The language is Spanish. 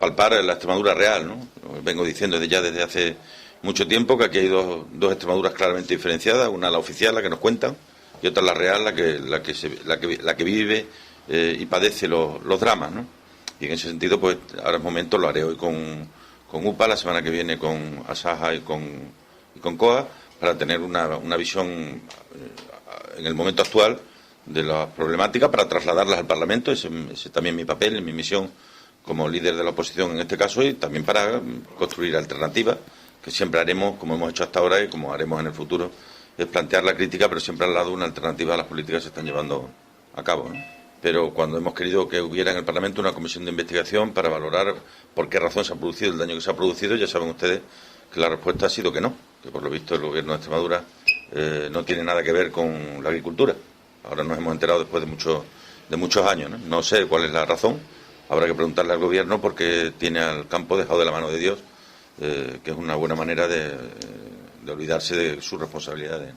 palpar la Extremadura real, ¿no? Vengo diciendo desde hace mucho tiempo que aquí hay dos Extremaduras claramente diferenciadas, una la oficial, la que nos cuentan, y otra la real, la que vive y padece los dramas, ¿no? Y en ese sentido, pues ahora es momento, lo haré hoy con UPA, la semana que viene con Asaja y con COA, para tener una visión en el momento actual de las problemáticas, para trasladarlas al Parlamento. Ese es también mi papel, mi misión como líder de la oposición en este caso, y también para construir alternativas, que siempre haremos, como hemos hecho hasta ahora y como haremos en el futuro, es plantear la crítica, pero siempre al lado de una alternativa a las políticas que se están llevando a cabo, ¿no? Pero cuando hemos querido que hubiera en el Parlamento una comisión de investigación para valorar por qué razón se ha producido el daño que se ha producido, ya saben ustedes que la respuesta ha sido que no, que por lo visto el gobierno de Extremadura no tiene nada que ver con la agricultura. Ahora nos hemos enterado después de muchos años, ¿no? No sé cuál es la razón, habrá que preguntarle al gobierno porque tiene al campo dejado de la mano de Dios, que es una buena manera de olvidarse de sus responsabilidades.